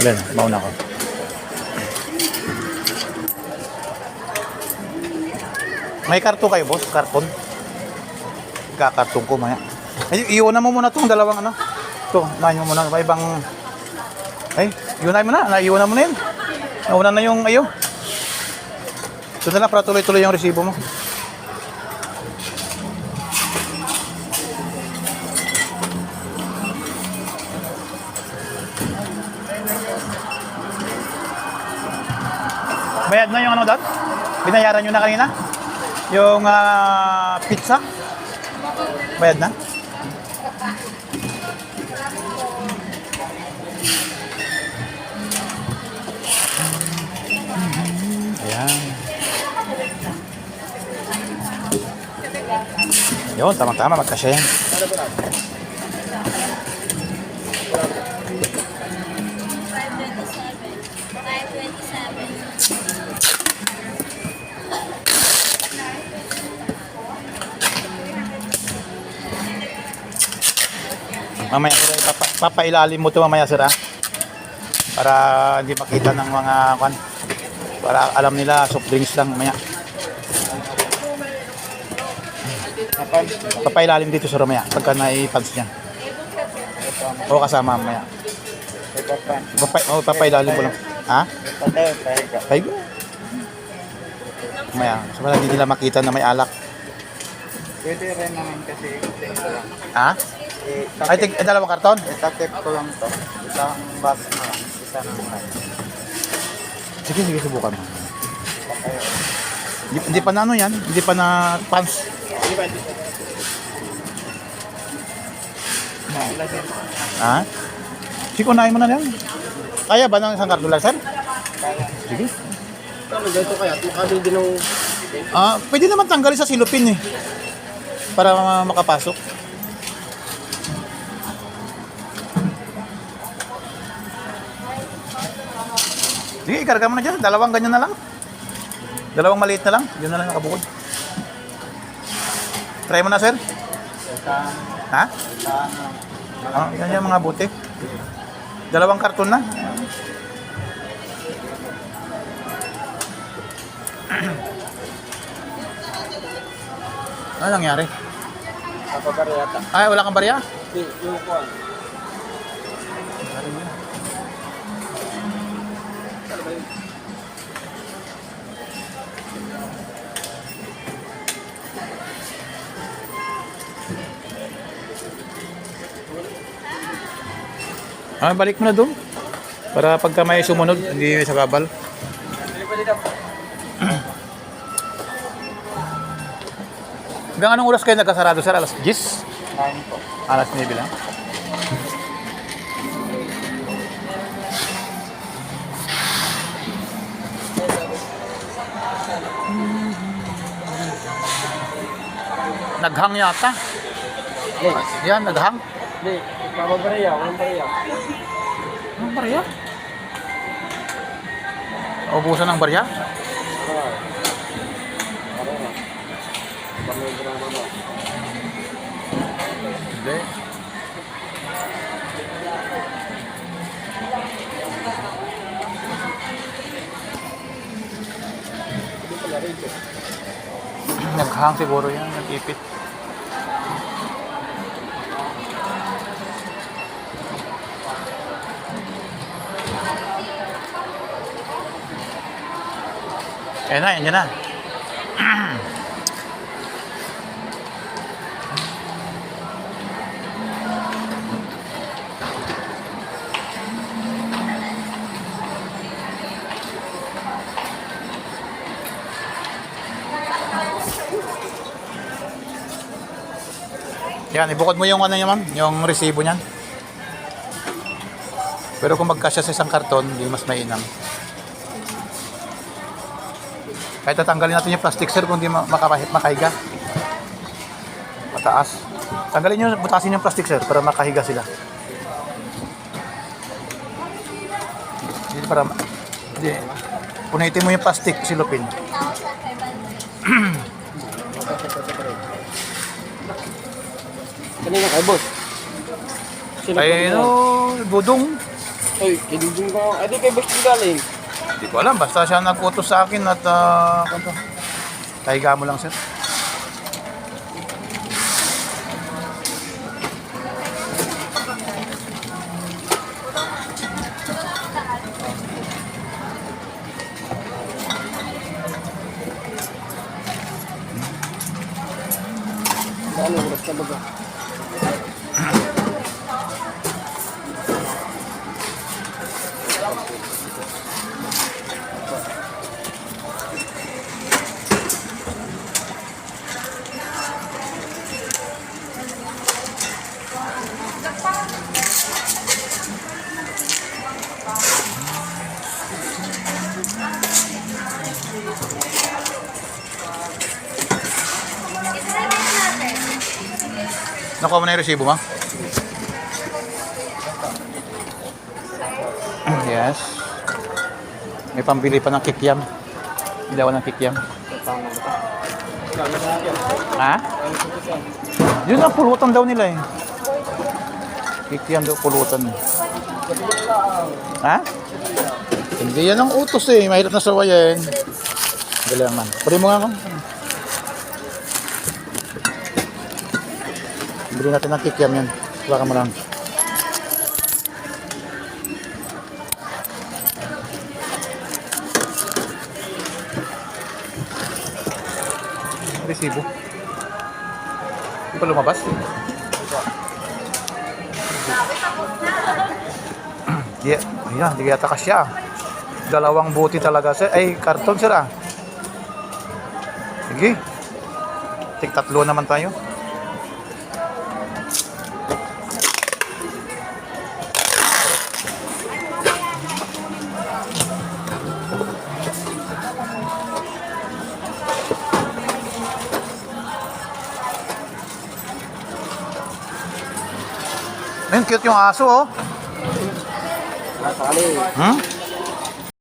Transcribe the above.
Sige na, mauna ko. May karton kayo, boss? Karton? Kakarton ko maya. Ay, iunan mo muna itong dalawang ano. Ito, nahin mo muna. May ibang... Ay, iunan mo na. Naiunan mo na yun. Nauna na yung ayo. Ito na lang para tuloy-tuloy yung resibo mo. Bayad na yung ano doon? Binayaran nyo na kanina? Yung pizza? Bayad na? Ayan. Yun, tama-tama. Magkasya yan. Mamaya sir, papailalim mo ito mamaya sir ha? Para hindi makita ng mga kan. Para alam nila soft drinks lang mamaya. Papailalim dito sir mamaya pagka naipans niya. O kasama mamaya. Papailalim ko lang. Ha? Pahiga. Mamaya, so hindi nila makita na may alak. Pwede rin naman kasi Ha? Ay, dalawang karton? itatip ko lang to. Isang box na lang. Isa naman. Sige, subukan mo. Hindi pa na ano yan? Hindi pa na pants? Ha? Sige, unahin mo na yan. Kaya ba ng isang karton lang, sir? Kaya. Sige. Ano ganito kaya? Makali din ng... Pwede naman tanggalin sa silupin eh. Para makapasok. Sige, ikarga mo na dyan. Dalawang ganyan na lang. Dalawang maliit na lang. Yun na lang nakabukod. Try mo na, sir. Ha? Yan yung mga buti. Dalawang karton na. Ano nangyari? Kapag yata. Ay, wala kang barya? Yung kuwan. Balik mo na doon. Para pagka may sumunod, hindi sa kabal. Hanggang anong oras kayo nagkasarado, sir? Alas 10? Kain po. Alas 9 lang. Naghang yata. Yan, naghang. Hindi. Papabarya. Walang barya. Anong barya? Ubusan ng barya? Hindi. Naghang siguro yan, nag-ipit. Ayan na, yan na. Yan, ibukod mo yung ano naman, yung resibo niyan. Pero kung magkasya sa isang karton, hindi mas mainam. Kahit tatanggalin natin yung plastic sir kung hindi makahiga. Mataas. Tanggalin nyo, butasin yung plastic sir para makahiga sila. Hindi para... Hindi. Punitin mo yung plastic, silupin. Kanina kay boss. Ay, no, budong. Uy, kilibing ko. Ay, di kay Boss din galing. Hindi ko alam, basta siya nag-utos sa akin at kahiga mo lang sir. Ano, oras na baga? Nakuha mo na yung resibo mo? Yes. May pambili pa ng kikiam. Ilawan ng kikiam. Ha? Yun ang pulutan daw nila eh. Kikiam daw pulutan. Ha? Hindi yan ang utos eh. Mahirap na sawayin. Dali naman. Puri mo nga ako. Bili natin ng kikiam yan. Baka mo lang. Resibo. Hindi pa lumabas. Yeah, ayan, hindi yata kasya. Dalawang buti talaga sir. Ay, karton sir ah. Sige. Tig-tatlo naman tayo. Ayun, cute yung aso oh. Nasali. Hmm?